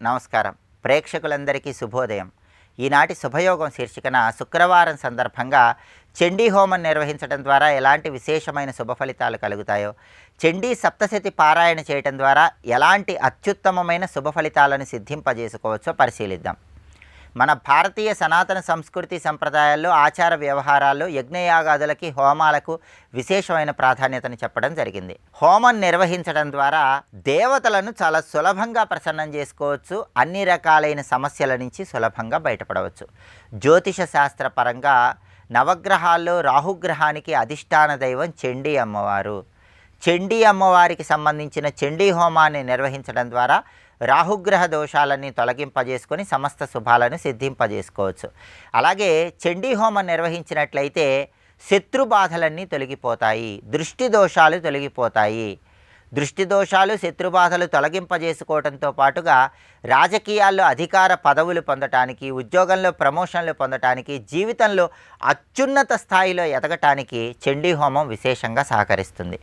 నమస్కారం. ప్రేక్షకులందరికీ శుభోదయం. ఈనాటి శుభయోగం శీర్షికన శుక్రవారం సందర్భంగా చండీ హోమం నిర్వహించడం ద్వారా ఎలాంటి విశేషమైన శుభ ఫలితాలు కలుగుతాయో, చండీ సప్తశతి పారాయణ చేయడం ద్వారా ఎలాంటి అత్యుత్తమమైన శుభ ఫలితాలను సిద్ధింపజేసుకోవచ్చో పరిశీలిద్దాం. మన భారతీయ సనాతన సంస్కృతి సంప్రదాయాల్లో ఆచార వ్యవహారాల్లో యజ్ఞయాగాదులకి హోమాలకు విశేషమైన ప్రాధాన్యతను చెప్పడం జరిగింది. హోమం నిర్వహించడం ద్వారా దేవతలను చాలా సులభంగా ప్రసన్నం చేసుకోవచ్చు, అన్ని రకాలైన సమస్యల నుంచి సులభంగా బయటపడవచ్చు. జ్యోతిష శాస్త్రపరంగా నవగ్రహాల్లో రాహుగ్రహానికి అధిష్టాన దైవం చండీ అమ్మవారు. చండీ అమ్మవారికి సంబంధించిన చండీ హోమాన్ని నిర్వహించడం ద్వారా రాహుగ్రహ దోషాలన్నీ తొలగింపజేసుకొని సమస్త శుభాలను సిద్ధింపజేసుకోవచ్చు. అలాగే చండీ హోమం నిర్వహించినట్లయితే శత్రు బాధలన్నీ తొలగిపోతాయి, దృష్టి దోషాలు తొలగిపోతాయి. దృష్టి దోషాలు శత్రుబాధలు తొలగింపజేసుకోవడంతో పాటుగా రాజకీయాల్లో అధికార పదవులు పొందటానికి, ఉద్యోగంలో ప్రమోషన్లు పొందటానికి, జీవితంలో అత్యున్నత స్థాయిలో ఎదగటానికి చండీ హోమం విశేషంగా సహకరిస్తుంది.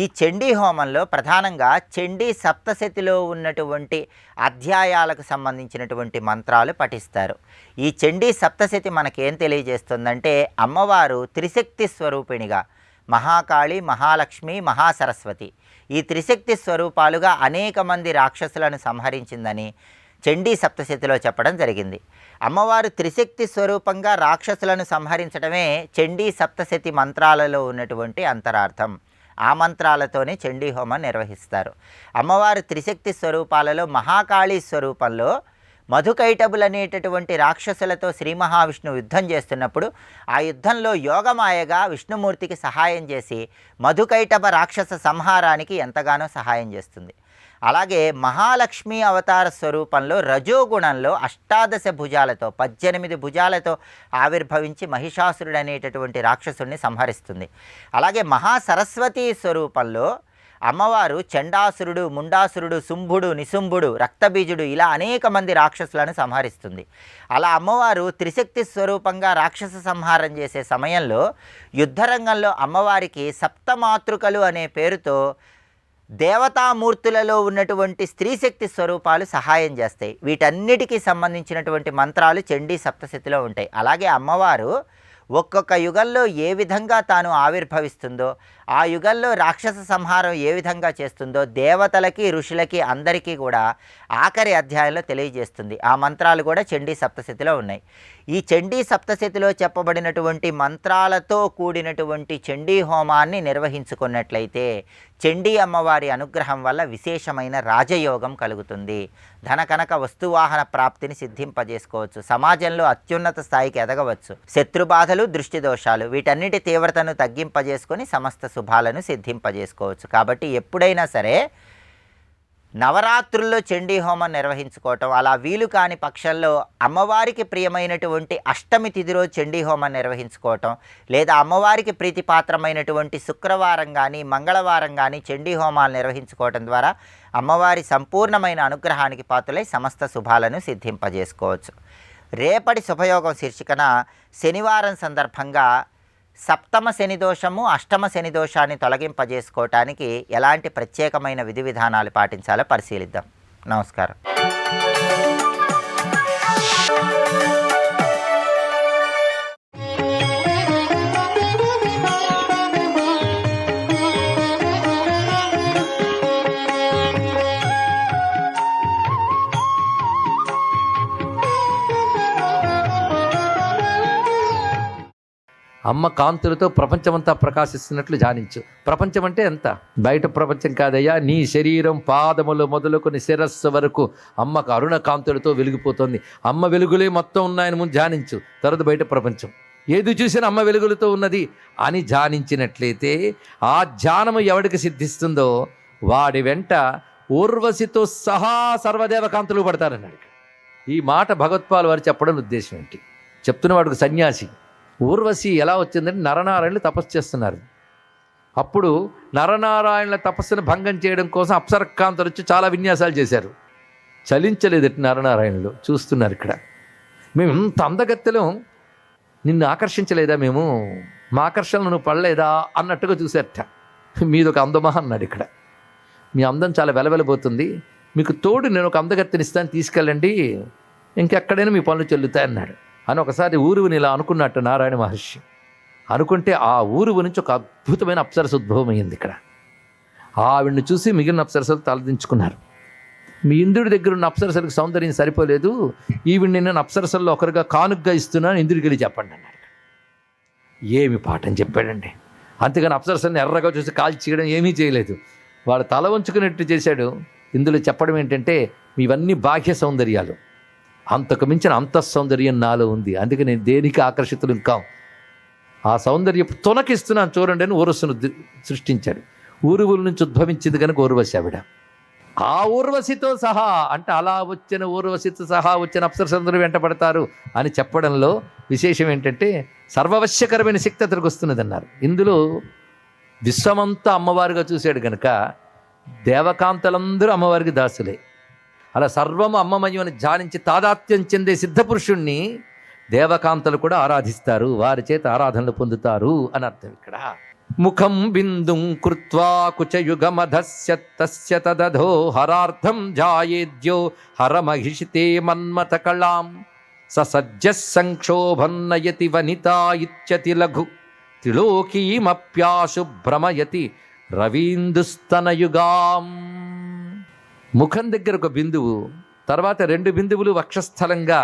ఈ చండీ హోమంలో ప్రధానంగా చండీ సప్తశతిలో ఉన్నటువంటి అధ్యాయాలకు సంబంధించినటువంటి మంత్రాలు పఠిస్తారు. ఈ చండీ సప్తశతి మనకేం తెలియజేస్తుందంటే అమ్మవారు త్రిశక్తి స్వరూపిణిగా మహాకాళి, మహాలక్ష్మి, మహాసరస్వతి ఈ త్రిశక్తి స్వరూపాలుగా అనేక మంది రాక్షసులను సంహరించిందని చండీ సప్తశతిలో చెప్పడం జరిగింది. అమ్మవారు త్రిశక్తి స్వరూపంగా రాక్షసులను సంహరించడమే చండీ సప్తశతి మంత్రాలలో ఉన్నటువంటి అంతరార్థం. ఆ మంత్రాలతోనే చండీ హోమం నిర్వహిస్తారు. అమ్మవారు త్రిశక్తి స్వరూపాలలో మహాకాళీ స్వరూపంలో మధుకైటబులు అనేటటువంటి రాక్షసులతో శ్రీ మహావిష్ణువు యుద్ధం చేస్తున్నప్పుడు ఆ యుద్ధంలో యోగమాయగా విష్ణుమూర్తికి సహాయం చేసి మధుకైటబ రాక్షస సంహారానికి ఎంతగానో సహాయం చేస్తుంది. అలాగే మహాలక్ష్మి అవతార స్వరూపంలో రజోగుణంలో అష్టాదశ భుజాలతో 18 భుజాలతో ఆవిర్భవించి మహిషాసురుడు అనేటటువంటి రాక్షసుడిని సంహరిస్తుంది. అలాగే మహాసరస్వతి స్వరూపంలో అమ్మవారు చండాసురుడు, ముండాసురుడు, శుంభుడు, నిశుంభుడు, రక్తబీజుడు ఇలా అనేక మంది రాక్షసులను సంహరిస్తుంది. అలా అమ్మవారు త్రిశక్తి స్వరూపంగా రాక్షస సంహారం చేసే సమయంలో యుద్ధరంగంలో అమ్మవారికి సప్తమాతృకలు అనే పేరుతో దేవతామూర్తులలో ఉన్నటువంటి స్త్రీశక్తి స్వరూపాలు సహాయం చేస్తాయి. వీటన్నిటికీ సంబంధించినటువంటి మంత్రాలు చండీ సప్తశతిలో ఉంటాయి. అలాగే అమ్మవారు ఒక్కొక్క యుగంలో ఏ విధంగా తాను ఆవిర్భవిస్తుందో, ఆ యుగంలో రాక్షస సంహారం ఏ విధంగా చేస్తుందో దేవతలకి, ఋషులకి అందరికీ కూడా ఆఖరి అధ్యాయంలో తెలియజేస్తుంది. ఆ మంత్రాలు కూడా చండీ సప్తశతిలో ఉన్నాయి. ఈ చండీ సప్తశతిలో చెప్పబడినటువంటి మంత్రాలతో కూడినటువంటి చండీ హోమాన్ని నిర్వహించుకున్నట్లయితే చండీ అమ్మవారి అనుగ్రహం వల్ల విశేషమైన రాజయోగం కలుగుతుంది. ధనకనక వస్తువాహన ప్రాప్తిని సిద్ధింపజేసుకోవచ్చు. సమాజంలో అత్యున్నత స్థాయికి ఎదగవచ్చు. శత్రుబాధలు, దృష్టి దోషాలు వీటన్నిటి తీవ్రతను తగ్గింపజేసుకొని సమస్త శుభాలను సిద్ధింపజేసుకోవచ్చు. కాబట్టి ఎప్పుడైనా సరే నవరాత్రుల్లో చండీ హోమం నిర్వహించుకోవటం, అలా వీలు కాని పక్షంలో అమ్మవారికి ప్రియమైనటువంటి అష్టమి తిథి రోజు చండీ హోమం నిర్వహించుకోవటం, లేదా అమ్మవారికి ప్రీతిపాత్రమైనటువంటి శుక్రవారం కానీ మంగళవారం కానీ చండీ హోమాలు నిర్వహించుకోవటం ద్వారా అమ్మవారి సంపూర్ణమైన అనుగ్రహానికి పాత్రలై సమస్త శుభాలను సిద్ధింపజేసుకోవచ్చు. రేపటి శుభయోగం శీర్షికన శనివారం సందర్భంగా సప్తమ శని దోషము, అష్టమ శని దోషాన్ని తొలగింపజేసుకోవటానికి ఎలాంటి ప్రత్యేకమైన విధి విధానాలు పాటించాలో పరిశీలిద్దాం. నమస్కారం. అమ్మ కాంతులతో ప్రపంచమంతా ప్రకాశిస్తున్నట్లు ధ్యానించు. ప్రపంచం అంటే ఎంత? బయట ప్రపంచం కాదయ్యా, నీ శరీరం పాదములు మొదలుకొని శిరస్సు వరకు అమ్మ అరుణ కాంతులతో వెలిగిపోతుంది. అమ్మ వెలుగులే మొత్తం ఉన్నాయని ముందు ధ్యానించు, తర్వాత బయట ప్రపంచం. ఏది చూసినా అమ్మ వెలుగులతో ఉన్నది అని ధ్యానించినట్లయితే ఆ ధ్యానము ఎవడికి సిద్ధిస్తుందో వాడి వెంట ఊర్వశితో సహా సర్వదేవ కాంతులు పడతారన్నాడు. ఈ మాట భగవత్పాల్ వారు చెప్పడం ఉద్దేశం ఏంటి? చెప్తున్న వాడికి సన్యాసి. ఊర్వశి ఎలా వచ్చిందంటే నరనారాయణులు తపస్సు చేస్తున్నారు. అప్పుడు నరనారాయణుల తపస్సును భంగం చేయడం కోసం అప్సరకాంతలు వచ్చి చాలా విన్యాసాలు చేశారు. చలించలేదట నరనారాయణులు. చూస్తున్నారు ఇక్కడ. మేము ఇంత అందగత్తెలో నిన్ను ఆకర్షించలేదా, మేము మా ఆకర్షణలు నువ్వు పడలేదా అన్నట్టుగా చూశారట. మీదొక అందమా అన్నాడు ఇక్కడ. మీ అందం చాలా వెలవెలబోతుంది, మీకు తోడు నేను ఒక అందగత్తెనిస్తాను, తీసుకెళ్ళండి, ఇంకెక్కడైనా మీ పనులు చెల్లుతాయన్నాడు అని ఒకసారి ఊరువుని ఇలా అనుకున్నట్టు నారాయణ మహర్షి. అనుకుంటే ఆ ఊరువు నుంచి ఒక అద్భుతమైన అప్సరస ఉద్భవమైంది. ఇక్కడ ఆవిడ్ని చూసి మిగిలిన అప్సరసలు తలదించుకున్నారు. మీ ఇంద్రుడి దగ్గర ఉన్న అప్సరసలకు సౌందర్యం సరిపోలేదు, ఈవిడ్ని నేను అప్సరసల్లో ఒకరిగా కానుగ్గా ఇస్తున్నాను, ఇంద్రుడికి వెళ్ళి చెప్పండి అన్నాడు. ఏమి పాఠం చెప్పాడండి. అంతేగాని అప్సరసల్ని ఎర్రగా చూసి కాల్చియడం ఏమీ చేయలేదు. వాడు తల వంచుకున్నట్టు చేశాడు. ఇందులో చెప్పడం ఏంటంటే, ఇవన్నీ బాహ్య సౌందర్యాలు, అంతకు మించిన అంతఃసౌందర్యం నాలో ఉంది, అందుకే నేను దేనికి ఆకర్షితులు కాం, ఆ సౌందర్యం తొనకిస్తున్నాను చూడండి అని ఊర్వశిని సృష్టించాడు. ఊరువుల నుంచి ఉద్భవించింది కనుక ఊర్వశి ఆవిడ. ఆ ఊర్వశితో సహా అంటే అలా వచ్చిన ఊర్వశితో సహా వచ్చిన అప్సరసందరూ వెంట పడతారు అని చెప్పడంలో విశేషం ఏంటంటే, సర్వవశ్యకరమైన శక్తి అతనికి వస్తున్నది అన్నారు. ఇందులో విశ్వమంతా అమ్మవారిగా చూశాడు కనుక దేవకాంతలందరూ అమ్మవారికి దాసులే. అలా సర్వము అమ్మమయం అని ధ్యానించి తాదాత్మ్యం చెందే సిద్ధపురుషుణ్ణి దేవకాంతలు కూడా ఆరాధిస్తారు, వారి చేత ఆరాధనలు పొందుతారు అని అర్థం. ఇక్కడ ముఖం బిందుం కృత్వా కుచయుగమధస్య తస్య తదధో హరార్థం జాయేద్యో హరమహిషితే మన్మథ కళాం ససజ్జ సంక్షోభన్నయతి వనితా ఇత్యతి లఘు త్రిలోకీమప్యాశు భ్రమయతి రవీందుస్తనయుగాం. ముఖం దగ్గర ఒక బిందువు, తర్వాత 2 బిందువులు వక్షస్థలంగా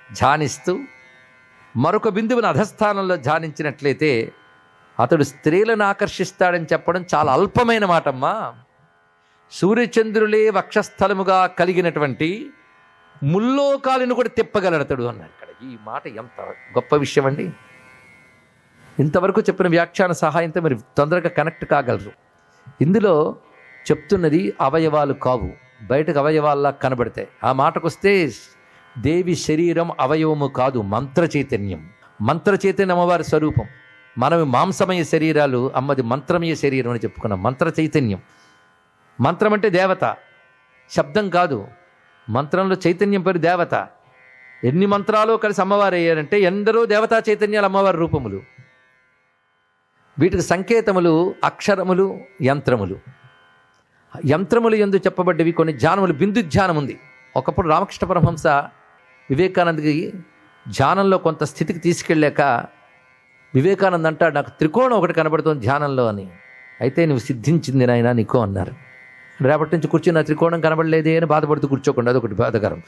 ధ్యానిస్తూ మరొక బిందువుని అధస్థానంలో ధ్యానించినట్లయితే అతడు స్త్రీలను ఆకర్షిస్తాడని చెప్పడం చాలా అల్పమైన మాటమ్మా. సూర్యచంద్రులే వక్షస్థలముగా కలిగినటువంటి ముల్లోకాలను కూడా తిప్పగలడతాడు అన్నాడు. ఇక్కడ ఈ మాట ఎంత గొప్ప విషయం అండి. ఇంతవరకు చెప్పిన వ్యాఖ్యాన సహాయంతో మీరు తొందరగా కనెక్ట్ కాగలరు. ఇందులో చెప్తున్నది అవయవాలు కావు, బయటకు అవయవాల్లా కనబడతాయి. ఆ మాటకొస్తే దేవి శరీరం అవయవము కాదు, మంత్ర చైతన్యం. మంత్ర చైతన్యం అమ్మవారి స్వరూపం. మనవి మాంసమయ శరీరాలు, అమ్మది మంత్రమయ శరీరం అని చెప్పుకున్నాం. మంత్ర చైతన్యం. మంత్రం అంటే దేవత, శబ్దం కాదు. మంత్రంలో చైతన్యం పేరు దేవత. ఎన్ని మంత్రాలు కలిసి అమ్మవారు అయ్యారంటే ఎందరో దేవతా చైతన్యాలు అమ్మవారి రూపములు. వీటికి సంకేతములు అక్షరములు, యంత్రములు. యంత్రములు ఎందు చెప్పబడ్డవి కొన్ని ధ్యానములు. బిందు ధ్యానం ఉంది. ఒకప్పుడు రామకృష్ణ పరమహంస వివేకానందకి ధ్యానంలో కొంత స్థితికి తీసుకెళ్ళాక వివేకానంద అంటాడు, నాకు త్రికోణం ఒకటి కనబడుతుంది ధ్యానంలో అని. అయితే నువ్వు సిద్ధించింది నాయనా నీకో అన్నారు. రేపటి నుంచి కూర్చుని నా త్రికోణం కనబడలేదే అని బాధపడుతూ కూర్చోకుండా, అదొకటి బాధకరం.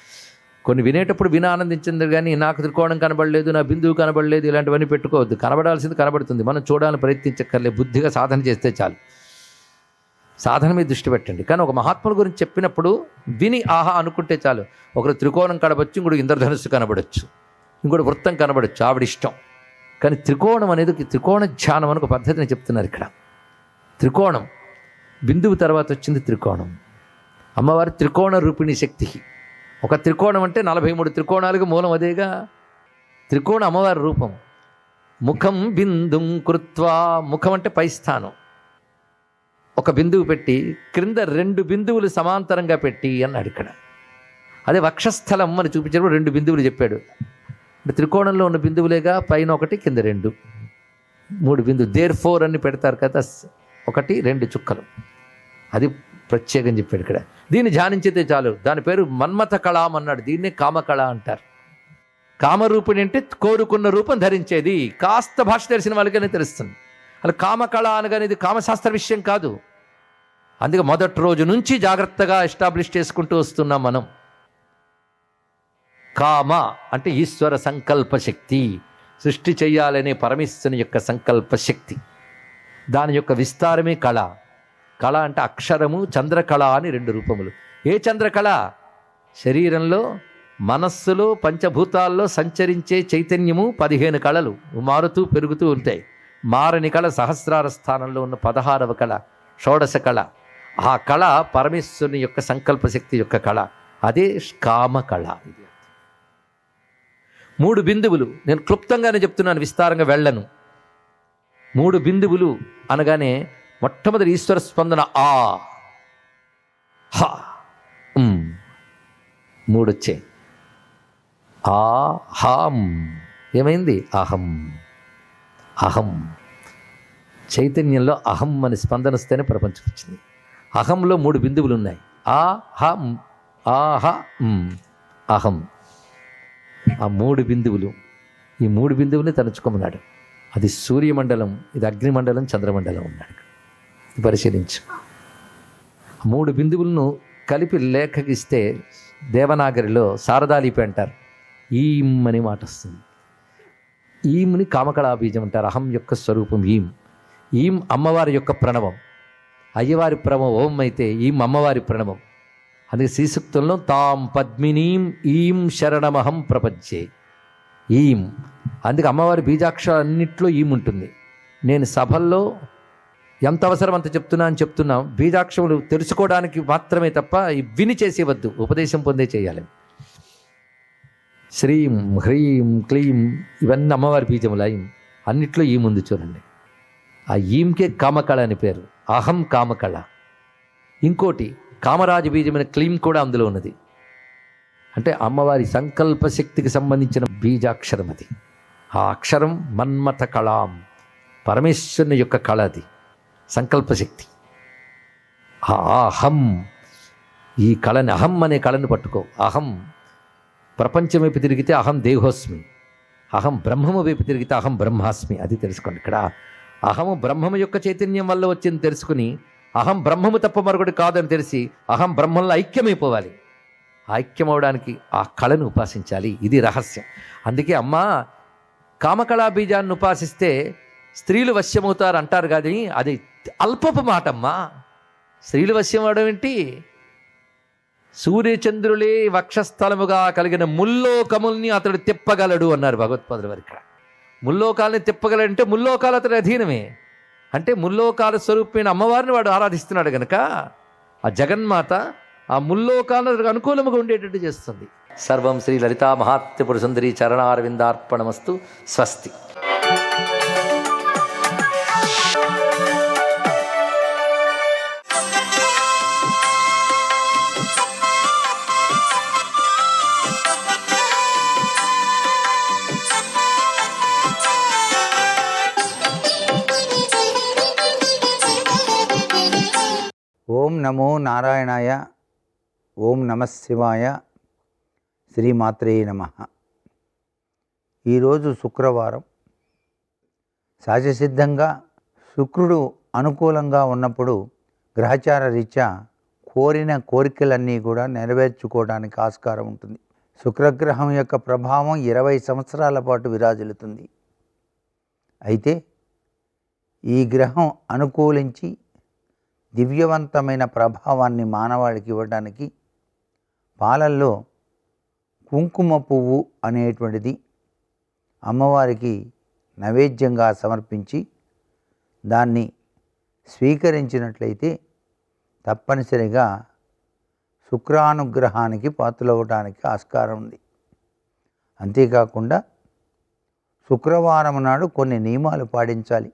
కొన్ని వినేటప్పుడు ఆనందించింది కానీ నాకు త్రికోణం కనబడలేదు, నా బిందువు కనబడలేదు, ఇలాంటివన్నీ పెట్టుకోవద్దు. కనబడాల్సింది కనబడుతుంది, మనం చూడాలని ప్రయత్నించక్కర్లే. బుద్ధిగా సాధన చేస్తే చాలు. సాధన మీద దృష్టి పెట్టండి. కానీ ఒక మహాత్ముల గురించి చెప్పినప్పుడు విని ఆహా అనుకుంటే చాలు. ఒకరు త్రికోణం కనబడచ్చు, ఇంకోటి ఇంద్రధనుస్సు కనబడచ్చు, ఇంకోటి వృత్తం కనబడచ్చు, ఆవిడ ఇష్టం. కానీ త్రికోణం అనేది త్రికోణ ధ్యానం అని ఒక పద్ధతిని చెప్తున్నారు ఇక్కడ. త్రికోణం బిందువు తర్వాత వచ్చింది త్రికోణం. అమ్మవారి త్రికోణ రూపిణి శక్తి. ఒక త్రికోణం అంటే 43 త్రికోణాలకు మూలం అదేగా. త్రికోణ అమ్మవారి రూపం. ముఖం బిందుం కృత్వా, ముఖం అంటే పై స్థానం. ఒక బిందువు పెట్టి క్రింద 2 బిందువులు సమాంతరంగా పెట్టి అన్నాడు ఇక్కడ. అదే వక్షస్థలం అని చూపించినప్పుడు 2 బిందువులు చెప్పాడు. అంటే త్రికోణంలో ఉన్న బిందువులేగా, పైన 1 కింద 2, 3 బిందువు. దేర్ 4 అని పెడతారు కదా, 1 2 చుక్కలు. అది ప్రత్యేకం చెప్పాడు ఇక్కడ. దీన్ని ధ్యానించితే చాలు. దాని పేరు మన్మథ కళాం అన్నాడు. దీన్నే కామకళ అంటారు. కామరూపిణి అంటే కోరుకున్న రూపం ధరించేది. కాస్త భాష తెలిసిన వాళ్ళకనే తెలుస్తుంది. అలా కామకళ అనగానే ఇది కామశాస్త్ర విషయం కాదు. అందుకే మొదటి రోజు నుంచి జాగ్రత్తగా ఎస్టాబ్లిష్ చేసుకుంటూ వస్తున్నాం మనం. కామ అంటే ఈశ్వర సంకల్ప శక్తి, సృష్టి చెయ్యాలనే పరమేశ్వరుని యొక్క సంకల్ప శక్తి. దాని యొక్క విస్తారమే కళ. కళ అంటే అక్షరము, చంద్రకళ అని 2 రూపములు. ఏ చంద్రకళ? శరీరంలో మనస్సులో పంచభూతాల్లో సంచరించే చైతన్యము 15 కళలు మారుతూ పెరుగుతూ ఉంటాయి. మారని కళ సహస్రార స్థానంలో ఉన్న 16వ కళ, షోడశ కళ. ఆ కళ పరమేశ్వరుని యొక్క సంకల్ప శక్తి యొక్క కళ. అదే కామ కళ. ఇది 3 బిందువులు. నేను క్లుప్తంగానే చెప్తున్నాను, విస్తారంగా వెళ్ళను. 3 బిందువులు అనగానే మొట్టమొదటి ఈశ్వర స్పందన ఆ హ 3 వచ్చాయి. ఆ హం ఏమైంది? అహం. అహం చైతన్యంలో అహం అని స్పందన వస్తేనే ప్రపంచం వచ్చింది. అహంలో 3 బిందువులు ఉన్నాయి. ఆహం ఆహం అహం. ఆ 3 బిందువులు, ఈ 3 బిందువుని తలుచుకోమన్నాడు. అది సూర్యమండలం, ఇది అగ్నిమండలం, చంద్రమండలం ఉన్నాడు. పరిశీలించు. 3 బిందువులను కలిపి లేఖకిస్తే దేవనాగరిలో శారదాలిపి అంటారు. ఈం అని మాట వస్తుంది. ఈంని కామకళా బీజం అంటారు. అహం యొక్క స్వరూపం ఈం. ఈం అమ్మవారి యొక్క ప్రణవం. అయ్యవారి ప్రణవం ఓం అయితే ఈం అమ్మవారి ప్రణవం. అందుకే శ్రీసూక్తంలో తాం పద్మినీం ఈం శరణమహం ప్రపంచే. ఈం. అందుకే అమ్మవారి బీజాక్షరాలన్నింటిలో ఈం ఉంటుంది. నేను సభల్లో ఎంత అవసరం అంత చెప్తున్నాం. బీజాక్షరములు తెలుసుకోవడానికి మాత్రమే తప్ప విని చేసేవద్దు, ఉపదేశం పొందే చేయాలి. శ్రీం హ్రీం క్లీం ఇవన్నీ అమ్మవారి బీజములు. ఈం అన్నిట్లో ఈ ముందు చూడండి. ఆ ఈంకే కామకళ అని పేరు. అహం కామకళ. ఇంకోటి కామరాజ బీజమైన క్లీం కూడా అందులో ఉన్నది. అంటే అమ్మవారి సంకల్ప శక్తికి సంబంధించిన బీజాక్షరం అది. ఆ అక్షరం మన్మథ కళాం, పరమేశ్వరుని యొక్క కళ అది, సంకల్పశక్తి. ఆ అహం, ఈ కళని, అహం అనే కళను పట్టుకో. అహం ప్రపంచం వైపు తిరిగితే అహం దేహోస్మి, అహం బ్రహ్మము వైపు తిరిగితే అహం బ్రహ్మాస్మి. అది తెలుసుకోండి. ఇక్కడ అహము బ్రహ్మము యొక్క చైతన్యం వల్ల వచ్చింది తెలుసుకుని, అహం బ్రహ్మము తప్ప మరొకటి కాదని తెలిసి అహం బ్రహ్మంలో ఐక్యమైపోవాలి. ఐక్యం అవడానికి ఆ కళను ఉపాసించాలి. ఇది రహస్యం. అందుకే అమ్మ కామకళా బీజాన్ని ఉపాసిస్తే స్త్రీలు వశ్యమవుతారు అంటారు. కానీ అది అల్పపు మాటమ్మా. స్త్రీలు వశ్యం అవడం ఏంటి? సూర్యచంద్రులే వక్షస్థలముగా కలిగిన ముల్లోకముల్ని అతడు తిప్పగలడు అన్నారు భగవత్పాదుల వారు. ఇక్కడ ముల్లోకాలని తిప్పగలడంటే ముల్లోకాలు అతడి అధీనమే. అంటే ముల్లోకాల స్వరూపమైన అమ్మవారిని వాడు ఆరాధిస్తున్నాడు గనక ఆ జగన్మాత ఆ ముల్లోకాలకు అనుకూలముగా ఉండేటట్టు చేస్తుంది. సర్వం శ్రీ లలితా మహాత్రిపుర సుందరి చరణారవిందార్పణమస్తు. స్వస్తి. ఓం నమో నారాయణాయ. ఓం నమః శివాయ. శ్రీమాత్రే నమః. ఈరోజు శుక్రవారం. సహజసిద్ధంగా శుక్రుడు అనుకూలంగా ఉన్నప్పుడు గ్రహచార రీత్యా కోరిన కోరికలన్నీ కూడా నెరవేర్చుకోవడానికి ఆస్కారం ఉంటుంది. శుక్రగ్రహం యొక్క ప్రభావం 20 సంవత్సరాల పాటు విరాజిల్లుతుంది. అయితే ఈ గ్రహం అనుకూలించి దివ్యవంతమైన ప్రభావాన్ని మానవాళికి ఇవ్వడానికి పాలల్లో కుంకుమ పువ్వు అనేటువంటిది అమ్మవారికి నైవేద్యంగా సమర్పించి దాన్ని స్వీకరించినట్లయితే తప్పనిసరిగా శుక్రానుగ్రహానికి పాత్రలవడానికి ఆస్కారం ఉంది. అంతేకాకుండా శుక్రవారం నాడు కొన్ని నియమాలు పాటించాలి.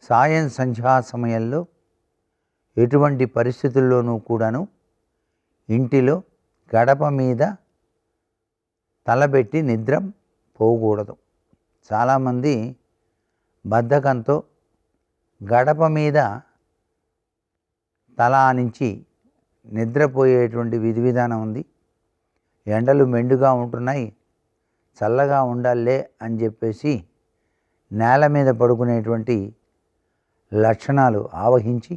సాయం సంధ్యా సమయంలో ఎటువంటి పరిస్థితుల్లోనూ కూడాను ఇంటిలో గడప మీద తలబెట్టి నిద్ర పోకూడదు. చాలామంది బద్ధకంతో గడప మీద తల ఆనించి నిద్రపోయేటువంటి విధి విధానం ఉంది. ఎండలు మెండుగా ఉంటున్నాయి, చల్లగా ఉండాలే అని చెప్పేసి నేల మీద పడుకునేటువంటి లక్షణాలు ఆవహించి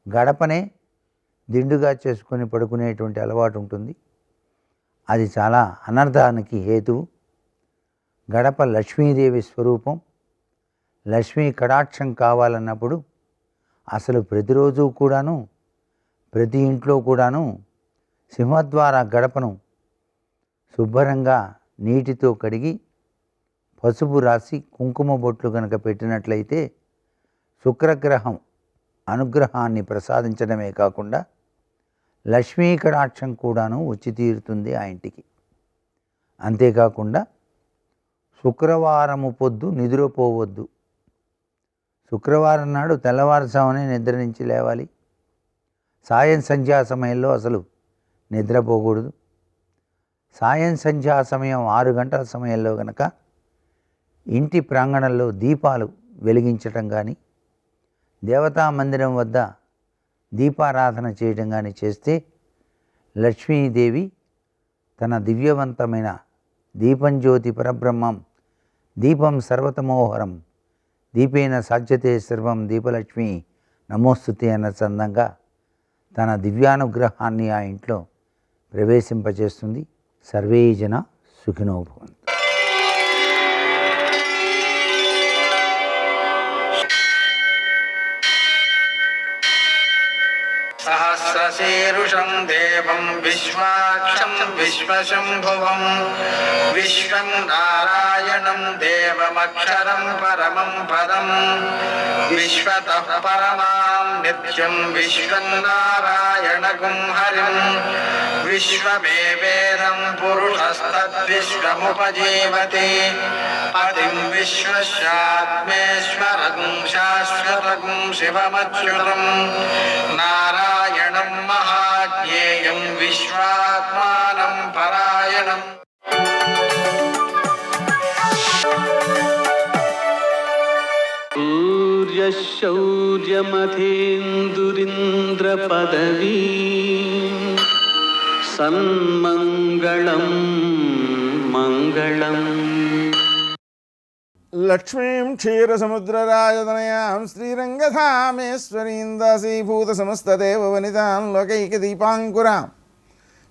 గడపనే దిండుగా చేసుకొని పడుకునేటువంటి అలవాటు ఉంటుంది. అది చాలా అనర్థానికి హేతువు. గడప లక్ష్మీదేవి స్వరూపం. లక్ష్మీ కటాక్షం కావాలన్నప్పుడు అసలు ప్రతిరోజు కూడాను ప్రతి ఇంట్లో కూడాను సింహద్వార గడపను శుభ్రంగా నీటితో కడిగి పసుపు రాసి కుంకుమ బొట్లు కనుక పెట్టినట్లయితే శుక్రగ్రహం అనుగ్రహాన్ని ప్రసాదించడమే కాకుండా లక్ష్మీ కటాక్షం కూడాను వచ్చి తీరుతుంది ఆ ఇంటికి. అంతేకాకుండా శుక్రవారము పొద్దు నిద్రపోవద్దు. శుక్రవారం నాడు తెల్లవారుజామునే నిద్ర నుంచి లేవాలి. సాయం సంధ్యా సమయంలో అసలు నిద్రపోకూడదు. సాయం సంధ్యా సమయం 6 గంటల సమయంలో కనుక ఇంటి ప్రాంగణంలో దీపాలు వెలిగించటం కానీ, దేవతా మందిరం వద్ద దీపారాధన చేయడం కానీ చేస్తే లక్ష్మీదేవి తన దివ్యవంతమైన దీపం జ్యోతి పరబ్రహ్మం దీపం సర్వతమోహరం దీపేన సాధ్యతే సర్వం దీపలక్ష్మి నమోస్తుతే అన్న చందంగా తన దివ్యానుగ్రహాన్ని ఆ ఇంట్లో ప్రవేశింపచేస్తుంది. సర్వే జన సుఖినో భవంతు. సహస్రశీరుషం దేవం విశ్వాక్షం విశ్వశంభువం విశ్వం నారాయణం దేవమక్షరం పరమం పదం విశ్వతః పరమాం నిత్యం విశ్వం నారాయణగుం హరిం విశ్వమేవేదం పురుషస్తద్విశ్వముపజీవతి పతిం విశ్వస్యాత్మేశ్వరం శాశ్వతం శివమచ్యుతం నారాయణం మహాజ్ఞేయం విశ్వాత్మానం పరాయణం. సూర్యశౌర్యమథేందురింద్రపదవీ సన్మంగళం మంగళం. లక్ష్మీం క్షీరసముద్రరాజతనయాం శ్రీరంగధామేశ్వరీం దాసీభూతసమస్తదేవవనితాం లోకైకదీపాంకురాం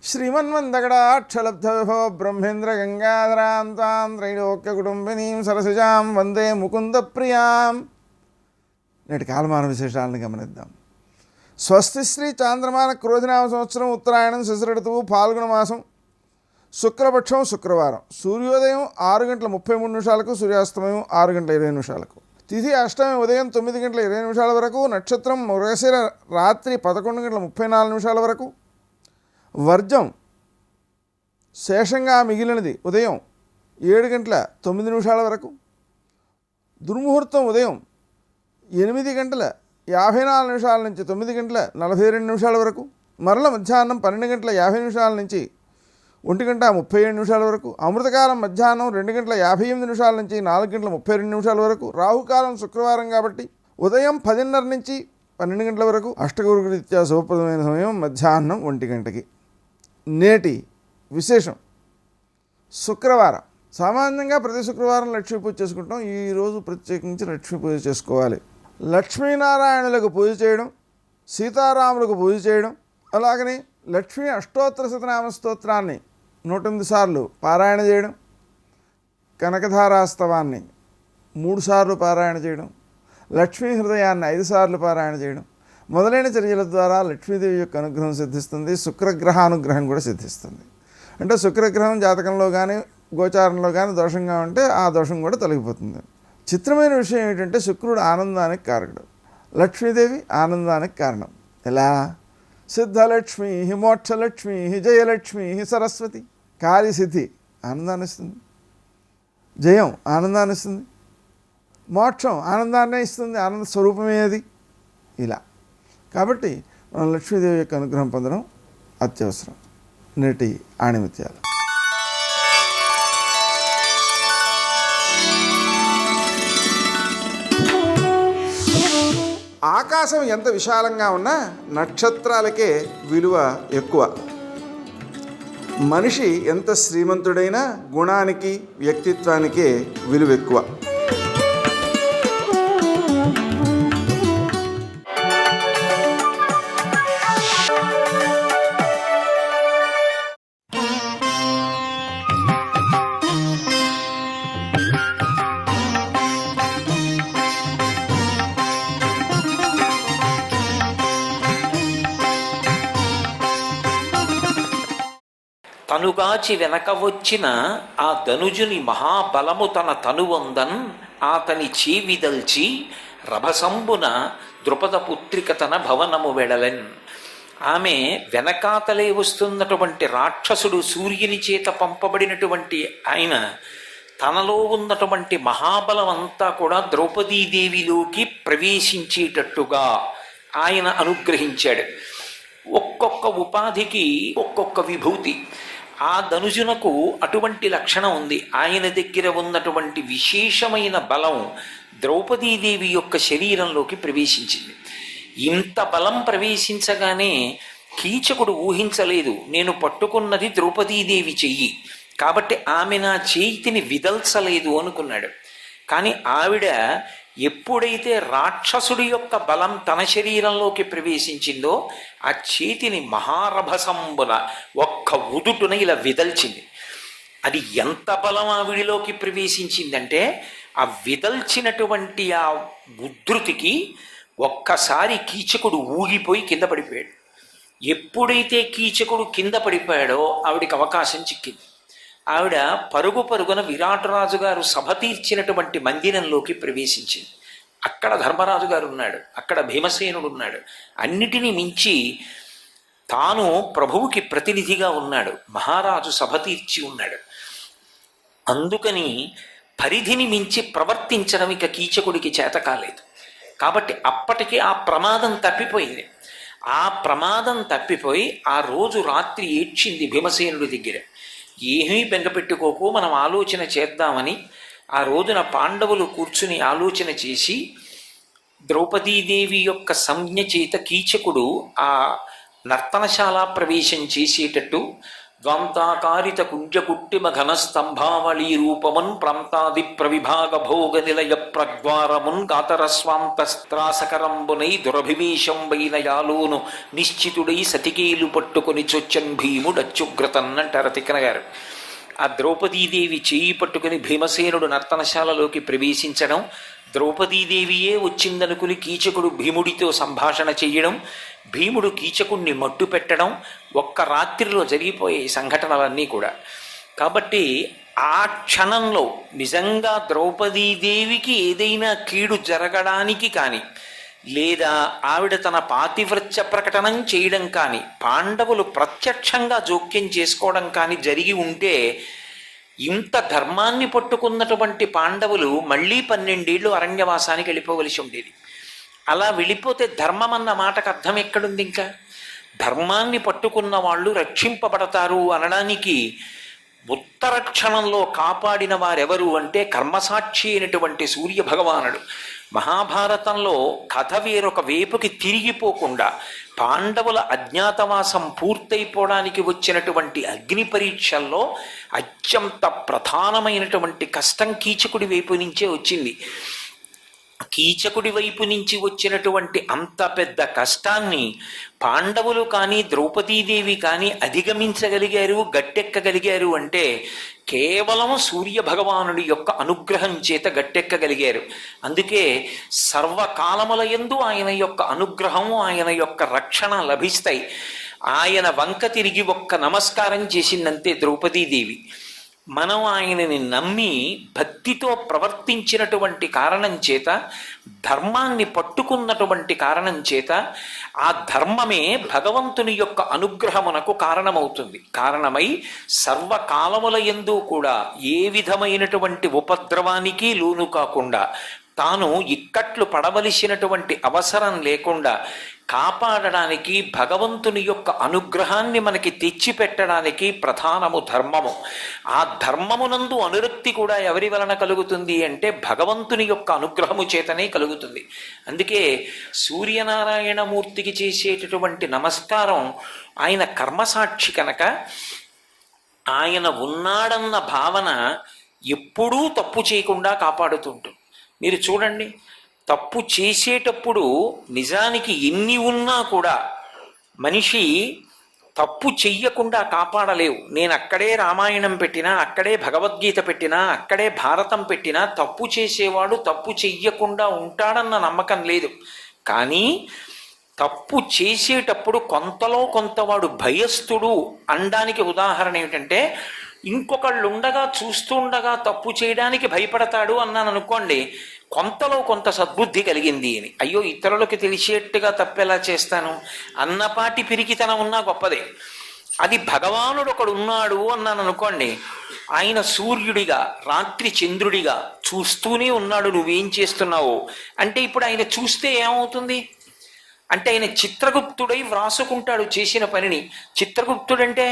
శ్రీమన్మందగడాక్షలబ్ధవిభో బ్రహ్మేంద్రగంగాధరాం తాం త్రైలోక్యకుటుంబినీం సరసిజాం వందే ముకుందప్రియాం. నేటి కాలమాన విశేషాలను గమనిద్దాం. స్వస్తి శ్రీ చాంద్రమాన క్రోధినామ సంవత్సరం ఉత్తరాయణం శశిరతువు ఫాల్గుణ మాసం శుక్లపక్షం శుక్రవారం. సూర్యోదయం 6:33 సూర్యాస్తమయం 6:20. తిథి అష్టమి ఉదయం 9:20 వరకు. నక్షత్రం మృగశిర రాత్రి 11:34 వరకు. వర్జం శేషంగా మిగిలినది ఉదయం 7:09 వరకు. దుర్ముహూర్తం ఉదయం 8:54 నుంచి 9:42 వరకు. మరల మధ్యాహ్నం 12:50 నుంచి 1:37 వరకు. అమృతకాలం మధ్యాహ్నం 2:58 నుంచి 4:32 వరకు. రాహుకాలం శుక్రవారం కాబట్టి ఉదయం 10:30 నుంచి 12 గంటల వరకు. అష్టగురురీత్యా శుభప్రదమైన సమయం మధ్యాహ్నం 1 గంటకి. నేటి విశేషం శుక్రవారం. సామాన్యంగా ప్రతి శుక్రవారం లక్ష్మీ పూజ చేసుకుంటాం. ఈరోజు ప్రత్యేకించి లక్ష్మీ పూజ చేసుకోవాలి. లక్ష్మీనారాయణులకు పూజ చేయడం, సీతారాములకు పూజ చేయడం, అలాగనే లక్ష్మీ అష్టోత్తర శతనామ స్తోత్రాన్ని 108 సార్లు పారాయణ చేయడం, కనకధారాస్తవాన్ని 3 సార్లు పారాయణ చేయడం, లక్ష్మీ హృదయాన్ని 5 సార్లు పారాయణ చేయడం మొదలైన చర్యల ద్వారా లక్ష్మీదేవి యొక్క అనుగ్రహం సిద్ధిస్తుంది. శుక్రగ్రహ అనుగ్రహం కూడా సిద్ధిస్తుంది. అంటే శుక్రగ్రహం జాతకంలో కానీ గోచారంలో కానీ దోషంగా ఉంటే ఆ దోషం కూడా తొలగిపోతుంది. చిత్రమైన విషయం ఏంటంటే శుక్రుడు ఆనందానికి కారకుడు, లక్ష్మీదేవి ఆనందానికి కారణం. ఎలా? సిద్ధలక్ష్మి మోక్షలక్ష్మి జయలక్ష్మి సరస్వతి. కార్యసిద్ధి ఆనందాన్ని ఇస్తుంది, జయం ఆనందాన్ని ఇస్తుంది, మోక్షం ఆనందాన్నే ఇస్తుంది, ఆనంద స్వరూపమే అది. ఇలా కాబట్టి మనం లక్ష్మీదేవి యొక్క అనుగ్రహం పొందడం అత్యవసరం. నేటి ఆణిముత్యాలు. ఆకాశం ఎంత విశాలంగా ఉన్నా నక్షత్రాలకే విలువ ఎక్కువ. మనిషి ఎంత శ్రీమంతుడైనా గుణానికి వ్యక్తిత్వానికే విలువ ఎక్కువ. తనుగాచి వెనక వచ్చిన ఆ ధనుజుని మహాబలము తన తనువందన్ ఆతని చీవిదల్చి రభసంబున ద్రుపద పుత్రిక తన భవనము వెడలెన్. ఆమె వెనకాతలే వస్తున్నటువంటి రాక్షసుడు సూర్యుని చేత పంపబడినటువంటి ఆయన తనలో ఉన్నటువంటి మహాబలం అంతా కూడా ద్రౌపదీదేవిలోకి ప్రవేశించేటట్టుగా ఆయన అనుగ్రహించాడు. ఒక్కొక్క ఉపాధికి ఒక్కొక్క విభూతి. ఆ ధనుజునకు అటువంటి లక్షణం ఉంది. ఆయన దగ్గర ఉన్నటువంటి విశేషమైన బలం ద్రౌపదీదేవి యొక్క శరీరంలోకి ప్రవేశించింది. ఇంత బలం ప్రవేశించగానే కీచకుడు ఊహించలేదు, నేను పట్టుకున్నది ద్రౌపదీదేవి చెయ్యి కాబట్టి ఆమె నా చేతిని విదల్చలేదు అనుకున్నాడు. కానీ ఆవిడ ఎప్పుడైతే రాక్షసుడి యొక్క బలం తన శరీరంలోకి ప్రవేశించిందో ఆ చేతిని మహారభసంబున ఒక్క ఉదుటున ఇలా విదల్చింది. అది ఎంత బలం ఆవిడిలోకి ప్రవేశించిందంటే ఆ విదల్చినటువంటి ఆ ఉద్ధృతికి ఒక్కసారి కీచకుడు ఊగిపోయి కింద పడిపోయాడు. ఎప్పుడైతే కీచకుడు కింద పడిపోయాడో ఆవిడికి అవకాశం చిక్కింది. ఆవిడ పరుగు పరుగున విరాటరాజు గారు సభ తీర్చినటువంటి మందిరంలోకి ప్రవేశించింది. అక్కడ ధర్మరాజు గారు ఉన్నాడు, అక్కడ భీమసేనుడు ఉన్నాడు. అన్నిటినీ మించి తాను ప్రభువుకి ప్రతినిధిగా ఉన్నాడు, మహారాజు సభ తీర్చి ఉన్నాడు. అందుకని పరిధిని మించి ప్రవర్తించడం ఇక కీచకుడికి చేత కాలేదు. కాబట్టి అప్పటికే ఆ ప్రమాదం తప్పిపోయింది. ఆ ప్రమాదం తప్పిపోయి ఆ రోజు రాత్రి ఏడ్చింది భీమసేనుడి దగ్గర. ఏమీ బెంగపెట్టుకోకు, మనం ఆలోచన చేద్దామని ఆ రోజున పాండవులు కూర్చుని ఆలోచన చేసి ద్రౌపదీదేవి యొక్క సంజ్ఞ చేత కీచకుడు ఆ నర్తనశాల ప్రవేశం చేసేటట్టు ద్వంతాకారిత కుంజకుట్టిమ ఘనస్తంభావళీ రూపమున్ ప్రాంతాది ప్రవిభాగ భోగ నిలయ ప్రద్వారమున్ గాతరస్వాంతస్త్రాసకరంబునై దురభివేశంబైన యాలోను నిశ్చితుడై సతికేలు పట్టుకుని చొచ్చన్ భీముడచ్చుగ్రతన్నంటారు తిక్కన గారు. ఆ ద్రౌపదీదేవి చేయి పట్టుకుని భీమసేనుడు నర్తనశాలలోకి ప్రవేశించడం, ద్రౌపదీదేవియే వచ్చిందనుకుని కీచకుడు భీముడితో సంభాషణ చెయ్యడం, భీముడు కీచకుణ్ణి మట్టు పెట్టడం, ఒక్క రాత్రిలో జరిగిపోయే సంఘటనలన్నీ కూడా. కాబట్టి ఆ క్షణంలో నిజంగా ద్రౌపదీదేవికి ఏదైనా కీడు జరగడానికి కానీ లేదా ఆవిడ తన పాతివ్రత్య ప్రకటనం చేయడం కానీ పాండవులు ప్రత్యక్షంగా జోక్యం చేసుకోవడం కానీ జరిగి ఉంటే ఇంత ధర్మాన్ని పట్టుకున్నటువంటి పాండవులు మళ్ళీ 12 ఏళ్ళు అరణ్యవాసానికి వెళ్ళిపోవలసి ఉండేది. అలా వెళ్ళిపోతే ధర్మం అన్న మాటకు అర్థం ఎక్కడుంది? ఇంకా ధర్మాన్ని పట్టుకున్న వాళ్ళు రక్షింపబడతారు అనడానికి ఉత్తర క్షణంలో కాపాడిన వారెవరు అంటే కర్మసాక్షి అయినటువంటి సూర్య భగవానుడు. మహాభారతంలో కథ వేరొక వేపుకి తిరిగిపోకుండా పాండవుల అజ్ఞాతవాసం పూర్తయిపోవడానికి వచ్చినటువంటి అగ్ని పరీక్షల్లో అత్యంత ప్రధానమైనటువంటి కష్టం కీచకుడి వైపు నుంచే వచ్చింది. కీచకుడి వైపు నుంచి వచ్చినటువంటి అంత పెద్ద కష్టాన్ని పాండవులు కానీ ద్రౌపదీదేవి కానీ అధిగమించగలిగారు, గట్టెక్కగలిగారు అంటే కేవలం సూర్య భగవానుడి యొక్క అనుగ్రహం చేత గట్టెక్కగలిగారు. అందుకే సర్వకాలముల యందు ఆయన యొక్క అనుగ్రహం, ఆయన యొక్క రక్షణ లభిస్తాయి. ఆయన వంక తిరిగి ఒక్క నమస్కారం చేసిందంతే ద్రౌపదీదేవి. మనం ఆయనని నమ్మి భక్తితో ప్రవర్తించినటువంటి కారణం చేత, ధర్మాన్ని పట్టుకున్నటువంటి కారణం చేత ఆ ధర్మమే భగవంతుని యొక్క అనుగ్రహమునకు కారణమవుతుంది. కారణమై సర్వకాలముల యందు కూడా ఏ విధమైనటువంటి ఉపద్రవానికి లోను కాకుండా, తాను ఇక్కట్లు పడవలసినటువంటి అవసరం లేకుండా కాపాడడానికి, భగవంతుని యొక్క అనుగ్రహాన్ని మనకి తెచ్చిపెట్టడానికి ప్రధానము ధర్మము. ఆ ధర్మమునందు అనురక్తి కూడా ఎవరి వలన కలుగుతుంది అంటే భగవంతుని యొక్క అనుగ్రహము చేతనే కలుగుతుంది. అందుకే సూర్యనారాయణమూర్తికి చేసేటటువంటి నమస్కారం ఆయన కర్మసాక్షి కనుక ఆయన ఉన్నాడన్న భావన ఎప్పుడూ తప్పు చేయకుండా కాపాడుతుంటుంది. మీరు చూడండి, తప్పు చేసేటప్పుడు నిజానికి ఎన్ని ఉన్నా కూడా మనిషి తప్పు చెయ్యకుండా కాపాడలేవు. నేను అక్కడే రామాయణం పెట్టినా, అక్కడే భగవద్గీత పెట్టినా, అక్కడే భారతం పెట్టినా తప్పు చేసేవాడు తప్పు చెయ్యకుండా ఉంటాడన్న నమ్మకం లేదు. కానీ తప్పు చేసేటప్పుడు కొంతలో కొంతవాడు భయస్థుడు అనడానికి ఉదాహరణ ఏమిటంటే, ఇంకొకళ్ళు ఉండగా చూస్తుండగా తప్పు చేయడానికి భయపడతాడు అన్నాను అనుకోండి, కొంతలో కొంత సద్బుద్ధి కలిగింది అని. అయ్యో ఇతరులకి తెలిసేట్టుగా తప్పెలా చేస్తాను అన్నపాటి పిరికితనం ఉన్నా గొప్పదే. అది భగవానుడు ఒకడు ఉన్నాడు అన్నాను అనుకోండి, ఆయన సూర్యుడిగా రాత్రి చంద్రుడిగా చూస్తూనే ఉన్నాడు నువ్వేం చేస్తున్నావో అంటే ఇప్పుడు ఆయన చూస్తే ఏమవుతుంది అంటే ఆయన చిత్రగుప్తుడై వ్రాసుకుంటాడు చేసిన పనిని. చిత్రగుప్తుడంటే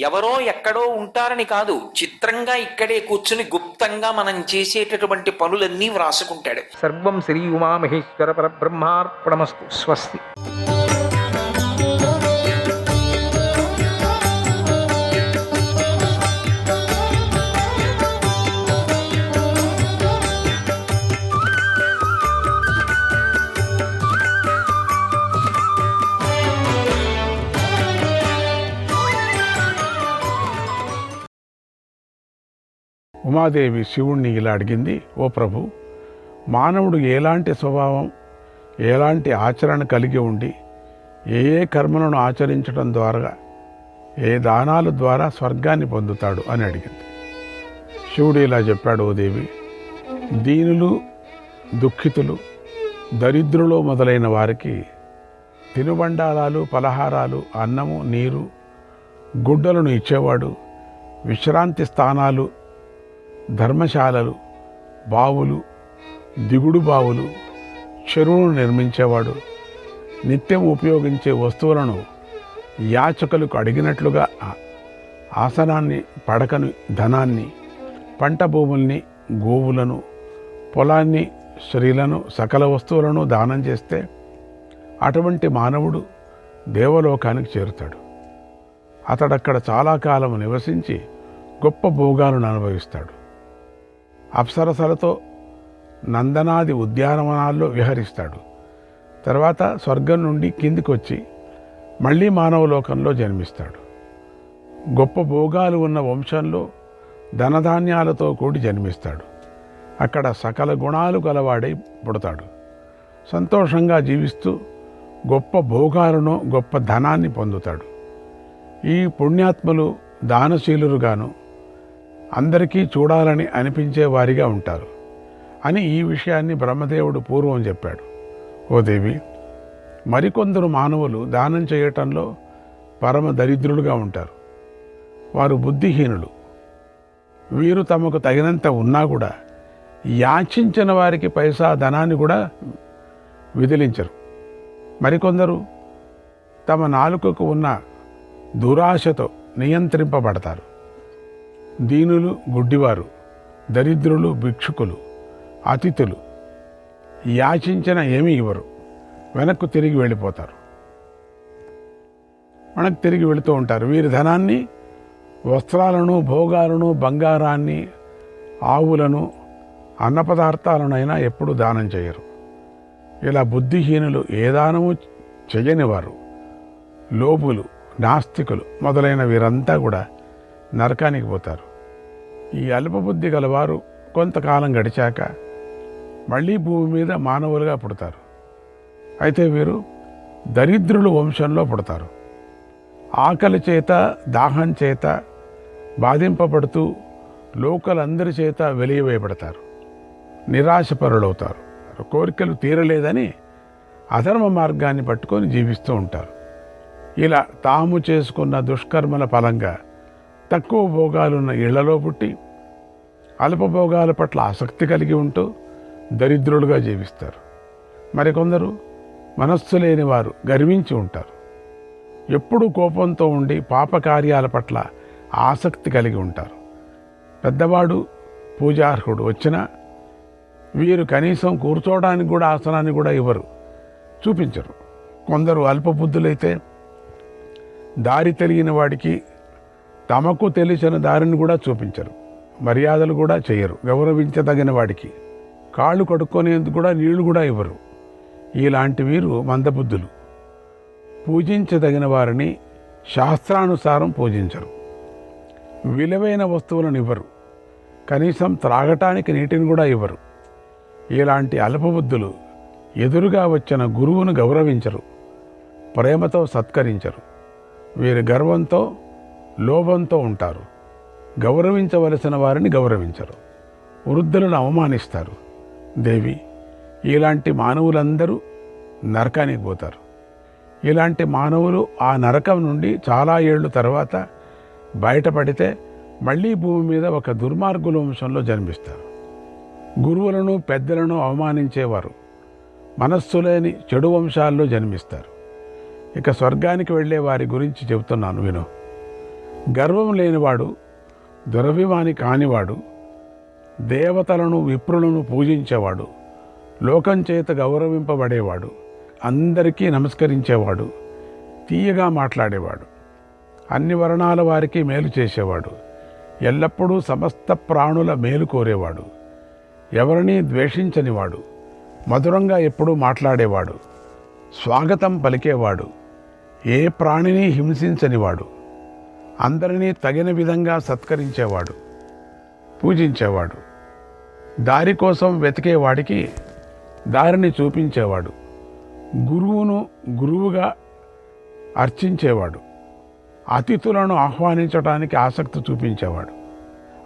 ఎవరో ఎక్కడో ఉంటారని కాదు, చిత్రంగా ఇక్కడే కూర్చుని గుప్తంగా మనం చేసేటటువంటి పనులన్నీ వ్రాసుకుంటాడు. సర్వం శ్రీ ఉమామహేశ్వర పరబ్రహ్మార్పణమస్తు. స్వస్తి. ఉమాదేవి శివుణ్ణి ఇలా అడిగింది, ఓ ప్రభు, మానవుడు ఎలాంటి స్వభావం, ఎలాంటి ఆచరణ కలిగి ఉండి ఏ ఏ కర్మలను ఆచరించడం ద్వారా, ఏ దానాల ద్వారా స్వర్గాన్ని పొందుతాడు అని అడిగింది. శివుడు ఇలా చెప్పాడు, ఓ దేవి, దీనులు, దుఃఖితులు, దరిద్రులు మొదలైన వారికి తినుబండారాలు, పలహారాలు, అన్నము, నీరు, గుడ్డలను ఇచ్చేవాడు, విశ్రాంతి స్థానాలు, ధర్మశాలలు, బావులు, దిగుడు బావులు, చెరువులు నిర్మించేవాడు, నిత్యం ఉపయోగించే వస్తువులను యాచకులకు అడిగినట్లుగా ఆసనాన్ని, పడకను, ధనాన్ని, పంట భూముల్ని, గోవులను, పొలాన్ని, స్త్రీలను, సకల వస్తువులను దానం చేస్తే అటువంటి మానవుడు దేవలోకానికి చేరుతాడు. అతడక్కడ చాలా కాలం నివసించి గొప్ప భోగాలను అనుభవిస్తాడు. అప్సరసలతో నందనాది ఉద్యానవనాల్లో విహరిస్తాడు. తర్వాత స్వర్గం నుండి కిందికి వచ్చి మళ్ళీ మానవలోకంలో జన్మిస్తాడు. గొప్ప భోగాలు ఉన్న వంశంలో ధనధాన్యాలతో కూడి జన్మిస్తాడు. అక్కడ సకల గుణాలు గలవాడై పుడతాడు. సంతోషంగా జీవిస్తూ గొప్ప భోగాలను, గొప్ప ధనాన్ని పొందుతాడు. ఈ పుణ్యాత్ములు దానశీలురుగాను అందరికీ చూడాలని అనిపించే వారిగా ఉంటారు అని ఈ విషయాన్ని బ్రహ్మదేవుడు పూర్వం చెప్పాడు. ఓ దేవి, మరికొందరు మానవులు దానం చేయటంలో పరమ దరిద్రులుగా ఉంటారు. వారు బుద్ధిహీనులు. వీరు తమకు తగినంత ఉన్నా కూడా యాచించిన వారికి పైసా ధనాన్ని కూడా విదిలించరు. మరికొందరు తమ నాలుకకు ఉన్న దురాశతో నియంత్రింపబడతారు. దీనులు, గుడ్డివారు, దరిద్రులు, భిక్షుకులు, అతిథులు యాచించిన ఏమీ ఇవ్వరు, వెనక్కు తిరిగి వెళ్ళిపోతారు, వెనక్కి తిరిగి వెళుతూ ఉంటారు. వీరి ధనాన్ని, వస్త్రాలను, భోగాలను, బంగారాన్ని, ఆవులను, అన్న పదార్థాలనైనా ఎప్పుడూ దానం చేయరు. ఇలా బుద్ధిహీనులు, ఏ దానము చెయ్యనివారు, లోపులు, నాస్తికులు మొదలైన వీరంతా కూడా నరకానికి పోతారు. ఈ అల్పబుద్ధి గలవారు కొంతకాలం గడిచాక మళ్ళీ భూమి మీద మానవులుగా పుడతారు. అయితే వీరు దరిద్రులు వంశంలో పుడతారు. ఆకలి చేత, దాహం చేత బాధింపబడుతూ లోకలందరి చేత వెలియవేయబడతారు. నిరాశపరులవుతారు. కోరికలు తీరలేదని అధర్మ మార్గాన్ని పట్టుకొని జీవిస్తూ ఉంటారు. ఇలా తాము చేసుకున్న దుష్కర్మల ఫలంగా తక్కువ భోగాలున్న ఇళ్లలో పుట్టి అల్పభోగాల పట్ల ఆసక్తి కలిగి ఉంటూ దరిద్రులుగా జీవిస్తారు. మరికొందరు మనస్సు లేని వారు గర్వించి ఉంటారు. ఎప్పుడూ కోపంతో ఉండి పాపకార్యాల పట్ల ఆసక్తి కలిగి ఉంటారు. పెద్దవాడు, పూజార్హుడు వచ్చినా వీరు కనీసం కూర్చోవడానికి కూడా ఆసనాన్ని కూడా ఇవ్వరు, చూపించరు. కొందరు అల్పబుద్ధులైతే దారి తెలియని వాడికి తమకు తెలిసిన దారిని కూడా చూపించరు, మర్యాదలు కూడా చేయరు. గౌరవించదగిన వాడికి కాళ్ళు కడుక్కునేందుకు కూడా నీళ్లు కూడా ఇవ్వరు. ఇలాంటి వీరు మందబుద్ధులు. పూజించదగిన వారిని శాస్త్రానుసారం పూజించరు. విలువైన వస్తువులను ఇవ్వరు, కనీసం త్రాగటానికి నీటిని కూడా ఇవ్వరు. ఇలాంటి అల్పబుద్ధులు ఎదురుగా వచ్చిన గురువును గౌరవించరు, ప్రేమతో సత్కరించరు. వీరి గర్వంతో, లోభంతో ఉంటారు. గౌరవించవలసిన వారిని గౌరవించరు, వృద్ధులను అవమానిస్తారు. దేవి, ఇలాంటి మానవులందరూ నరకానికి పోతారు. ఇలాంటి మానవులు ఆ నరకం నుండి చాలా ఏళ్ళు తర్వాత బయటపడితే మళ్ళీ భూమి మీద ఒక దుర్మార్గుల వంశంలో జన్మిస్తారు. గురువులను, పెద్దలను అవమానించేవారు మనస్సు లేని చెడు వంశాల్లో జన్మిస్తారు. ఇక స్వర్గానికి వెళ్ళే వారి గురించి చెబుతున్నాను విను. గర్వం లేనివాడు, దురభిమాని కానివాడు, దేవతలను విప్రులను పూజించేవాడు, లోకం చేత గౌరవింపబడేవాడు, అందరికీ నమస్కరించేవాడు, తీయగా మాట్లాడేవాడు, అన్ని వర్ణాల వారికి మేలు చేసేవాడు, ఎల్లప్పుడూ సమస్త ప్రాణుల మేలు కోరేవాడు, ఎవరినీ ద్వేషించనివాడు, మధురంగా ఎప్పుడూ మాట్లాడేవాడు, స్వాగతం పలికేవాడు, ఏ ప్రాణిని హింసించనివాడు, అందరినీ తగిన విధంగా సత్కరించేవాడు, పూజించేవాడు, దారి కోసం వెతికేవాడికి దారిని చూపించేవాడు, గురువును గురువుగా అర్చించేవాడు, అతిథులను ఆహ్వానించడానికి ఆసక్తి చూపించేవాడు,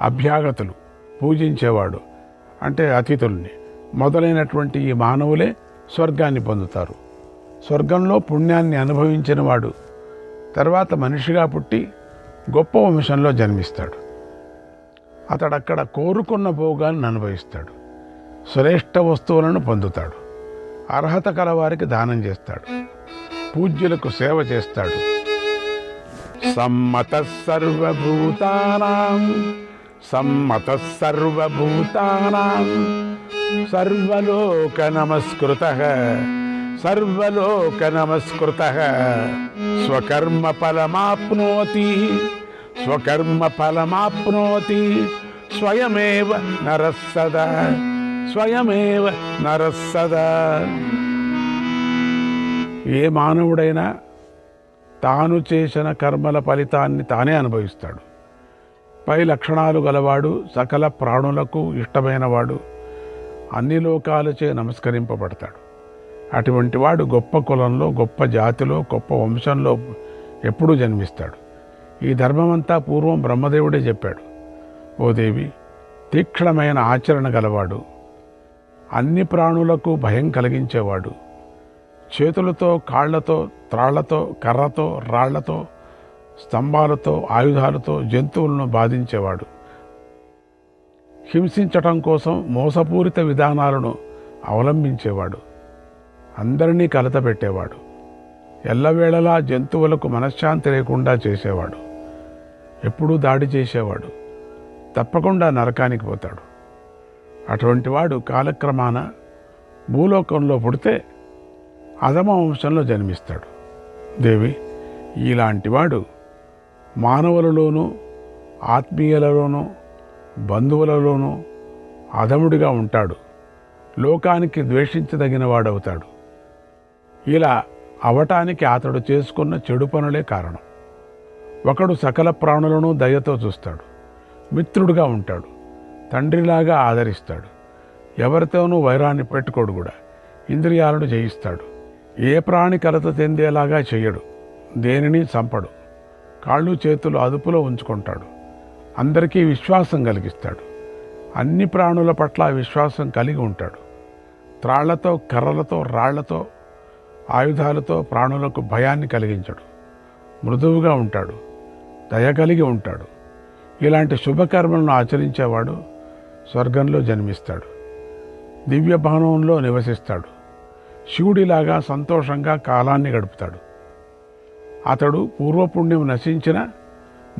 అభ్యాగతులు పూజించేవాడు అంటే అతిథుల్ని మొదలైనటువంటి ఈ మానవులే స్వర్గాన్ని పొందుతారు. స్వర్గంలో పుణ్యాన్ని అనుభవించిన వాడు తర్వాత మనిషిగా పుట్టి గొప్ప వంశంలో జన్మిస్తాడు. అతడక్కడ కోరుకున్న భోగాన్ని అనుభవిస్తాడు, శ్రేష్ఠ వస్తువులను పొందుతాడు, అర్హత కలవారికి దానం చేస్తాడు, పూజ్యులకు సేవ చేస్తాడు. సమ్మతః సర్వభూతానాం సర్వలోక నమస్కృతః స్వకర్మ ఫలమాప్నోతి స్వయమేవ నరః సదా. ఏ మానవుడైనా తాను చేసిన కర్మల ఫలితాన్ని తానే అనుభవిస్తాడు. పై లక్షణాలు గలవాడు, సకల ప్రాణులకు ఇష్టమైనవాడు, అన్ని లోకాలచే నమస్కరింపబడతాడు. అటువంటి వాడు గొప్ప కులంలో, గొప్ప జాతిలో, గొప్ప వంశంలో ఎప్పుడూ జన్మిస్తాడు. ఈ ధర్మమంతా పూర్వం బ్రహ్మదేవుడే చెప్పాడు. ఓ దేవి, తీక్షణమైన ఆచరణ గలవాడు, అన్ని ప్రాణులకు భయం కలిగించేవాడు, చేతులతో, కాళ్లతో, త్రాళ్లతో, కర్రతో, రాళ్లతో, స్తంభాలతో, ఆయుధాలతో జంతువులను బాధించేవాడు, హింసించటం కోసం మోసపూరిత విధానాలను అవలంబించేవాడు, అందరినీ కలతపెట్టేవాడు, ఎల్లవేళలా జంతువులకు మనశ్శాంతి లేకుండా చేసేవాడు, ఎప్పుడూ దాడి చేసేవాడు, తప్పకుండా నరకానికి పోతాడు. అటువంటి వాడు కాలక్రమాన భూలోకంలో పుడితే అధమ వంశంలో జన్మిస్తాడు. దేవి, ఇలాంటివాడు మానవులలోనూ, ఆత్మీయులలోనూ, బంధువులలోనూ అధముడిగా ఉంటాడు, లోకానికి ద్వేషించదగిన వాడవుతాడు. ఇలా అవటానికి అతడు చేసుకున్న చెడు పనులే కారణం. ఒకడు సకల ప్రాణులను దయతో చూస్తాడు, మిత్రుడుగా ఉంటాడు, తండ్రిలాగా ఆదరిస్తాడు, ఎవరితోనూ వైరాన్ని పెట్టుకోడు కూడా, ఇంద్రియాలను జయిస్తాడు, ఏ ప్రాణి కలత చెందేలాగా చెయ్యడు, దేనిని చంపడు, కాళ్ళు చేతులు అదుపులో ఉంచుకుంటాడు, అందరికీ విశ్వాసం కలిగిస్తాడు, అన్ని ప్రాణుల పట్ల విశ్వాసం కలిగి ఉంటాడు, త్రాళ్లతో, కర్రలతో, రాళ్లతో, ఆయుధాలతో ప్రాణులకు భయాన్ని కలిగించడు, మృదువుగా ఉంటాడు, దయ కలిగి ఉంటాడు. ఇలాంటి శుభకర్మలను ఆచరించేవాడు స్వర్గంలో జన్మిస్తాడు, దివ్య భవనంలో నివసిస్తాడు, శివుడిలాగా సంతోషంగా కాలాన్ని గడుపుతాడు. అతడు పూర్వపుణ్యం నశించిన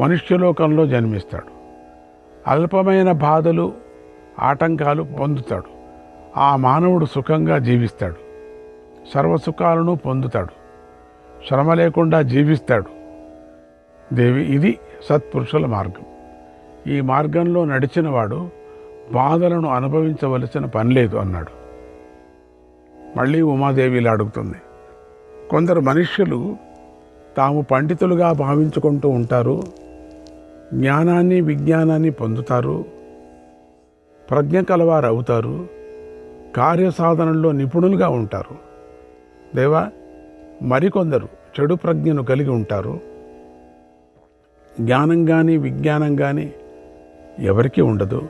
మనుష్యలోకంలో జన్మిస్తాడు, అల్పమైన బాధలు, ఆటంకాలు పొందుతాడు. ఆ మానవుడు సుఖంగా జీవిస్తాడు, సర్వసుఖాలను పొందుతాడు, శ్రమ లేకుండా జీవిస్తాడు. దేవి, ఇది సత్పురుషుల మార్గం. ఈ మార్గంలో నడిచినవాడు బాధలను అనుభవించవలసిన పని లేదు అన్నాడు. మళ్ళీ ఉమాదేవి ఇలా అడుగుతుంది. కొందరు మనుష్యులు తాము పండితులుగా భావించుకుంటూ ఉంటారు, జ్ఞానాన్ని, విజ్ఞానాన్ని పొందుతారు, ప్రజ్ఞ కలవారు అవుతారు, కార్యసాధనల్లో నిపుణులుగా ఉంటారు. దేవా, మరికొందరు చెడు ప్రజ్ఞను కలిగి ఉంటారు, జ్ఞానం కానీ విజ్ఞానం కానీ ఎవరికీ ఉండదు.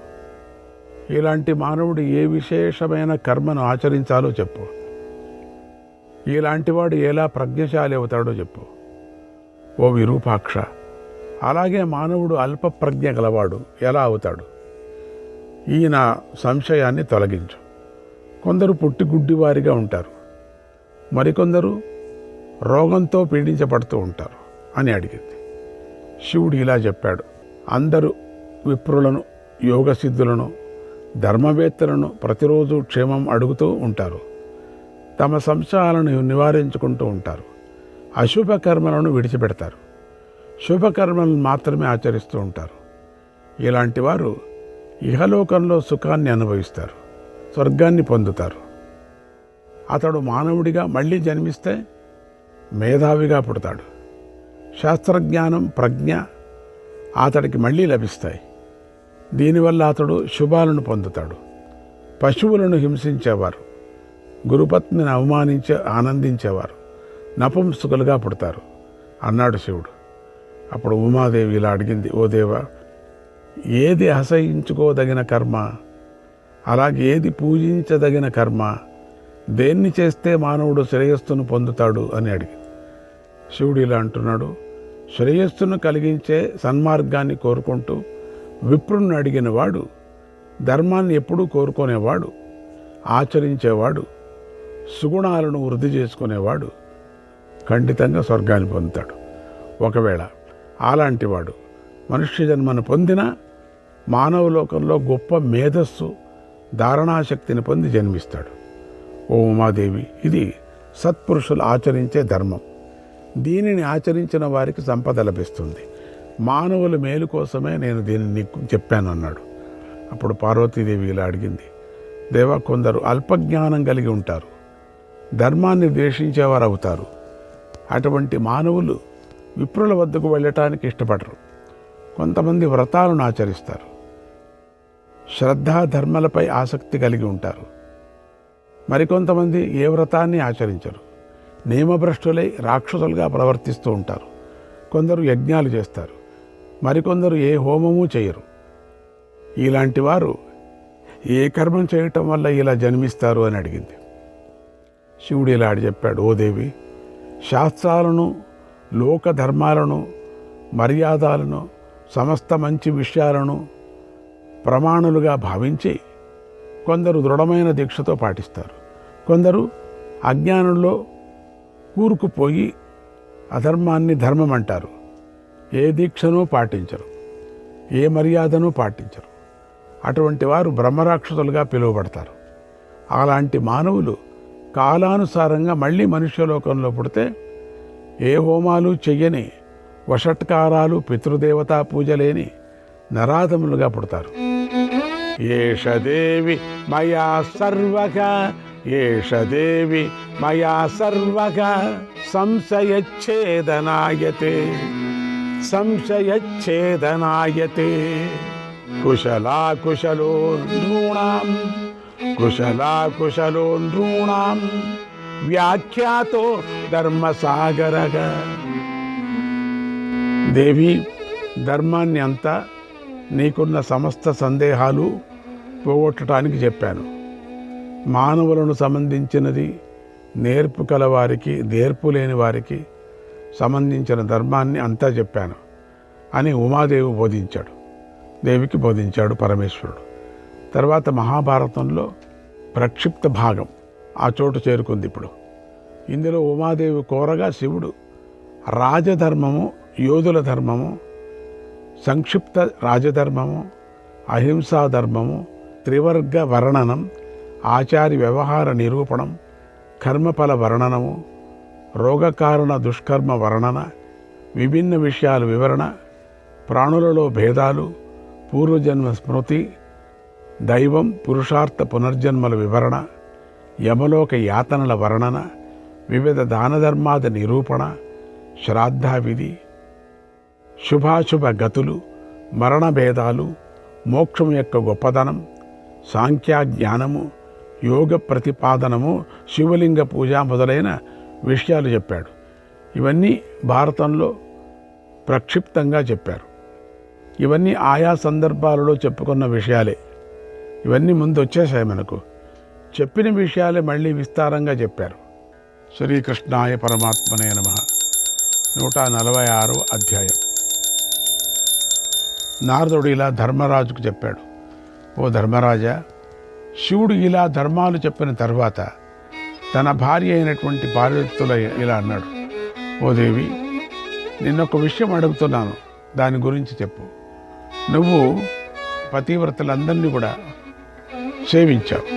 ఇలాంటి మానవుడు ఏ విశేషమైన కర్మను ఆచరించాలో చెప్పు. ఇలాంటివాడు ఎలా ప్రజ్ఞశాలి అవుతాడో చెప్పు. ఓ విరూపాక్ష, అలాగే మానవుడు అల్ప ప్రజ్ఞ గలవాడు ఎలా అవుతాడు? ఈ నా సంశయాన్ని తొలగించు. కొందరు పుట్టి గుడ్డివారిగా ఉంటారు, మరికొందరు రోగంతో పీడించబడుతూ ఉంటారు అని అడిగింది. శివుడు ఇలా చెప్పాడు, అందరూ విప్రులను, యోగసిద్ధులను, ధర్మవేత్తలను ప్రతిరోజు క్షేమం అడుగుతూ ఉంటారు. తమ సంశయాలను నివారించుకుంటూ ఉంటారు. అశుభ కర్మలను విడిచిపెడతారు. శుభకర్మలను మాత్రమే ఆచరిస్తూ ఉంటారు. ఇలాంటి వారు ఇహలోకంలో సుఖాన్ని అనుభవిస్తారు, స్వర్గాన్ని పొందుతారు. అతడు మానవుడిగా మళ్ళీ జన్మిస్తే మేధావిగా పుడతాడు. శాస్త్రజ్ఞానం, ప్రజ్ఞ అతడికి మళ్ళీ లభిస్తాయి. దీనివల్ల అతడు శుభాలను పొందుతాడు. పశువులను హింసించేవారు, గురుపత్నిని అవమానించే ఆనందించేవారు నపుంసకులుగా పుడతారు అన్నాడు శివుడు. అప్పుడు ఉమాదేవి ఇలా అడిగింది, ఓ దేవా, ఏది అసహించుకోదగిన కర్మ, అలాగే ఏది పూజించదగిన కర్మ, దేన్ని చేస్తే మానవుడు శ్రేయస్సును పొందుతాడు అని అడిగింది. శివుడు ఇలా అంటున్నాడు, శ్రేయస్సును కలిగించే సన్మార్గాన్ని కోరుకుంటూ విప్రుణ్ణి అడిగిన వాడు, ధర్మాన్ని ఎప్పుడూ కోరుకునేవాడు, ఆచరించేవాడు, సుగుణాలను వృద్ధి చేసుకునేవాడు ఖండితంగా స్వర్గాన్ని పొందుతాడు. ఒకవేళ అలాంటి వాడు మనుష్య జన్మను పొందిన మానవ లోకంలో గొప్ప మేధస్సు, ధారణాశక్తిని పొంది జన్మిస్తాడు. ఓ ఉమాదేవి, ఇది సత్పురుషులు ఆచరించే ధర్మం. దీనిని ఆచరించిన వారికి సంపద లభిస్తుంది. మానవుల మేలు కోసమే నేను దీనిని నీకు చెప్పాను అన్నాడు. అప్పుడు పార్వతీదేవి ఇలా అడిగింది, దేవా, కొందరు అల్పజ్ఞానం కలిగి ఉంటారు, ధర్మాన్ని ద్వేషించేవారు అవుతారు. అటువంటి మానవులు విప్రుల వద్దకు వెళ్ళటానికి ఇష్టపడరు. కొంతమంది వ్రతాలను ఆచరిస్తారు, శ్రద్ధాధర్మలపై ఆసక్తి కలిగి ఉంటారు. మరికొంతమంది ఏ వ్రతాన్ని ఆచరించరు, నియమభ్రష్టులై రాక్షసులుగా ప్రవర్తిస్తూ ఉంటారు. కొందరు యజ్ఞాలు చేస్తారు, మరికొందరు ఏ హోమము చేయరు. ఇలాంటి వారు ఏ కర్మం చేయటం వల్ల ఇలా జన్మిస్తారు అని అడిగింది. శివుడు ఇలా చెప్పాడు, ఓ దేవి, శాస్త్రాలను, లోక ధర్మాలను, మర్యాదలను, సమస్త మంచి విషయాలను ప్రమాణులుగా భావించి కొందరు దృఢమైన దీక్షతో పాటిస్తారు. కొందరు అజ్ఞానంలో కూరుకుపోయి అధర్మాన్ని ధర్మం అంటారు. ఏ దీక్షను పాటించరు, ఏ మర్యాదను పాటించరు. అటువంటి వారు బ్రహ్మరాక్షసులుగా పిలువబడతారు. అలాంటి మానవులు కాలానుసారంగా మళ్ళీ మనుష్యలోకంలో పుడితే ఏ హోమాలు చెయ్యని, వషట్కారాలు, పితృదేవతా పూజలేని నరాధములుగా పుడతారు. ఏష దేవి మయా సర్వగా, ఏష దేవి మయా సర్వగా, సంశయచ్ఛేదనాయతే, సంశయచ్ఛేదనాయతే, కుశలాకుశలో నృణాం, కుశలాకుశలో నృణాం, వ్యాఖ్యాతో ధర్మసాగరగా. దేవి, ధర్మాన్ని అంతా నీకున్న సమస్త సందేహాలు పోగొట్టడానికి చెప్పాను. మానవులను సంబంధించినది, నేర్పు కలవారికి, నేర్పు లేని వారికి సంబంధించిన ధర్మాన్ని అంతా చెప్పాను అని ఉమాదేవి బోధించాడు. దేవికి బోధించాడు పరమేశ్వరుడు. తర్వాత మహాభారతంలో ప్రక్షిప్త భాగం ఆ చోటు చేరుకుంది. ఇప్పుడు ఇందులో ఉమాదేవి కోరగా శివుడు రాజధర్మము, యోధుల ధర్మము, సంక్షిప్త రాజధర్మము, అహింసా ధర్మము, త్రివర్గ వర్ణనం, ఆచార్య వ్యవహార నిరూపణం, కర్మఫల వర్ణనము, రోగకారణ దుష్కర్మ వర్ణన, విభిన్న విషయాల వివరణ, ప్రాణులలో భేదాలు, పూర్వజన్మ స్మృతి, దైవం పురుషార్థ పునర్జన్మల వివరణ, యమలోక యాతనల వర్ణన, వివిధ దానధర్మాది నిరూపణ, శ్రాద్ధావిధి, శుభాశుభ గతులు, మరణ భేదాలు, మోక్షం యొక్క గొప్పదనం, సాంఖ్యాజ్ఞానము, యోగ ప్రతిపాదనము, శివలింగ పూజ మొదలైన విషయాలు చెప్పాడు. ఇవన్నీ భారతంలో ప్రక్షిప్తంగా చెప్పారు. ఇవన్నీ ఆయా సందర్భాలలో చెప్పుకున్న విషయాలే. ఇవన్నీ ముందు వచ్చేసాయి మనకు. చెప్పిన విషయాలే మళ్ళీ విస్తారంగా చెప్పారు. శ్రీకృష్ణాయ పరమాత్మనే నమః. 146వ అధ్యాయం. నారదుడు ఇలా ధర్మరాజుకు చెప్పాడు, ఓ ధర్మరాజా, శివుడు ఇలా ధర్మాలు చెప్పిన తర్వాత తన భార్య అయినటువంటి పార్వతుల ఇలా అన్నాడు, ఓ దేవి, నిన్నొక విషయం అడుగుతున్నాను, దాని గురించి చెప్పు. నువ్వు పతివ్రతలందరినీ కూడా సేవించావు,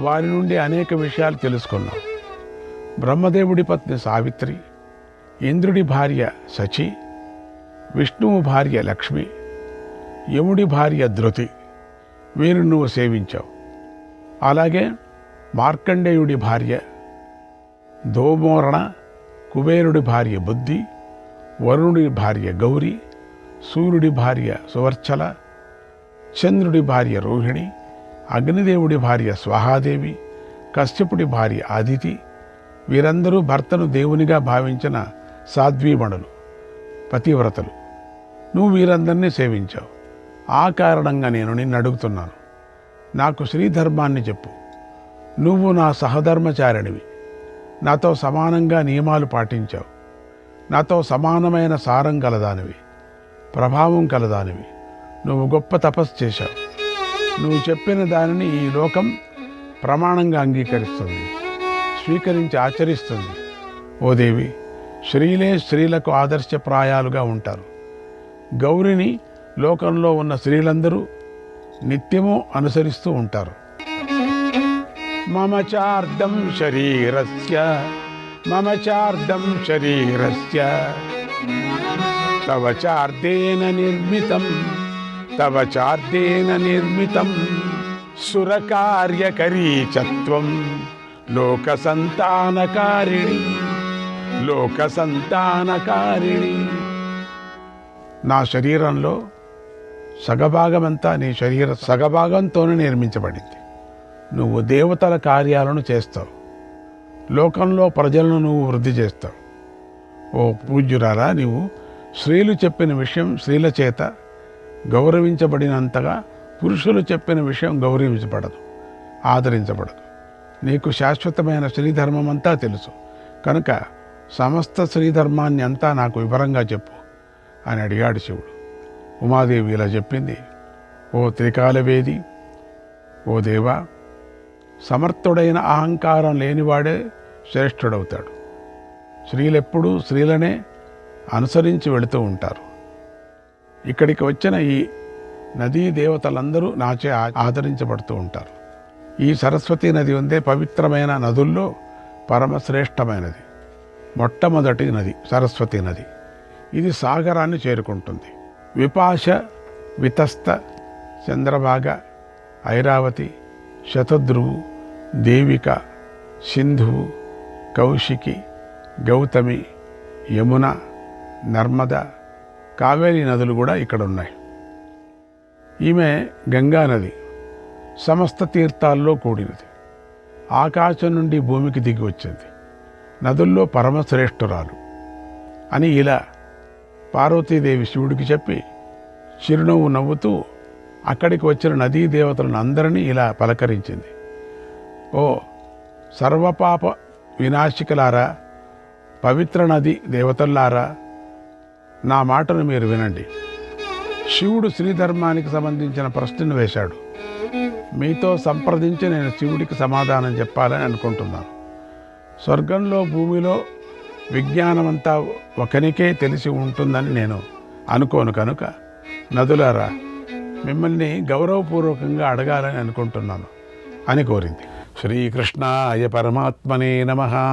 వారి నుండి అనేక విషయాలు తెలుసుకున్నావు. బ్రహ్మదేవుడి పత్ని సావిత్రి, ఇంద్రుడి భార్య శచి, విష్ణువు భార్య లక్ష్మి, యముడి భార్య ధృతి, వీరిని నువ్వు సేవించావు. అలాగే మార్కండేయుడి భార్య దోమోరణ, కుబేరుడి భార్య బుద్ధి, వరుణుడి భార్య గౌరి, సూర్యుడి భార్య సువర్చల, చంద్రుడి భార్య రోహిణి, అగ్నిదేవుడి భార్య స్వాహాదేవి, కశ్యపుడి భార్య ఆదితి, వీరందరూ భర్తను దేవునిగా భావించిన సాధ్వీమణులు, పతివ్రతలు. నువ్వు వీరందరినీ సేవించావు. ఆ కారణంగా నేను నిన్ను అడుగుతున్నాను, నాకు శ్రీధర్మాన్ని చెప్పు. నువ్వు నా సహధర్మచారిణివి, నాతో సమానంగా నియమాలు పాటించావు, నాతో సమానమైన సారం కలదానివి, ప్రభావం కలదానివి. నువ్వు గొప్ప తపస్సు చేశావు. నువ్వు చెప్పిన దానిని ఈ లోకం ప్రమాణంగా అంగీకరిస్తుంది, స్వీకరించి ఆచరిస్తుంది. ఓ దేవి, స్త్రీలే స్త్రీలకు ఆదర్శప్రాయాలుగా ఉంటారు. గౌరిని లోకంలో ఉన్న స్త్రీలందరూ నిత్యము అనుసరిస్తూ ఉంటారు. మమ చార్ధం శరీరస్య, మమ చార్ధం శరీరస్య, తవ చార్ధేన నిర్మితం, తవ చార్ధేన నిర్మితం, సురకార్యకరీ చత్వం, లోక సంతానకారిణి, లోక సంతానకారిణి. నా శరీరంలో సగభాగమంతా నీ శరీర సగభాగంతోనే నిర్మించబడింది. నువ్వు దేవతల కార్యాలను చేస్తావు, లోకంలో ప్రజలను నువ్వు వృద్ధి చేస్తావు. ఓ పూజ్యురాలా, నీవు స్త్రీలు చెప్పిన విషయం స్త్రీల చేత గౌరవించబడినంతగా పురుషులు చెప్పిన విషయం గౌరవించబడదు, ఆదరించబడదు. నీకు శాశ్వతమైన శ్రీధర్మం అంతా తెలుసు కనుక సమస్త శ్రీధర్మాన్ని అంతా నాకు వివరంగా చెప్పు అని అడిగాడు శివుడు. ఉమాదేవి ఇలా చెప్పింది, ఓ త్రికాలవేది, ఓ దేవా, సమర్థుడైన అహంకారం లేనివాడే శ్రేష్ఠుడవుతాడు. స్త్రీలెప్పుడూ స్త్రీలనే అనుసరించి వెళుతూ ఉంటారు. ఇక్కడికి వచ్చిన ఈ నదీ దేవతలందరూ నాచే ఆదరించబడుతూ ఉంటారు. ఈ సరస్వతీ నది ఉందే పవిత్రమైన నదుల్లో పరమశ్రేష్టమైనది. మొట్టమొదటి నది సరస్వతీ నది. ఇది సాగరాన్ని చేరుకుంటుంది. విపాశ, వితస్త, చంద్రభాగ, ఐరావతి, శతద్రువు, దేవిక, సింధువు, కౌశికి, గౌతమి, యమున, నర్మద, కావేరీ నదులు కూడా ఇక్కడ ఉన్నాయి. ఈమె గంగా నది సమస్త తీర్థాల్లో కూడినది. ఆకాశం నుండి భూమికి దిగి వచ్చింది. నదుల్లో పరమశ్రేష్ఠురాలు అని ఇలా పార్వతీదేవి శివుడికి చెప్పి చిరునవ్వు నవ్వుతూ అక్కడికి వచ్చిన నదీ దేవతలను అందరినీ ఇలా పలకరించింది. ఓ సర్వపాప వినాశికలారా, పవిత్ర నది దేవతల్లారా, నా మాటను మీరు వినండి. శివుడు శ్రీధర్మానికి సంబంధించిన ప్రశ్నను వేశాడు. మీతో సంప్రదించి నేను శివుడికి సమాధానం చెప్పాలని అనుకుంటున్నాను. స్వర్గంలో భూమిలో విజ్ఞానమంతా ఒకనికే తెలిసి ఉంటుందని నేను అనుకోను కనుక నదులారా, మిమ్మల్ని గౌరవపూర్వకంగా అడగాలని అనుకుంటున్నాను అని కోరింది. శ్రీకృష్ణాయ పరమాత్మనే నమః.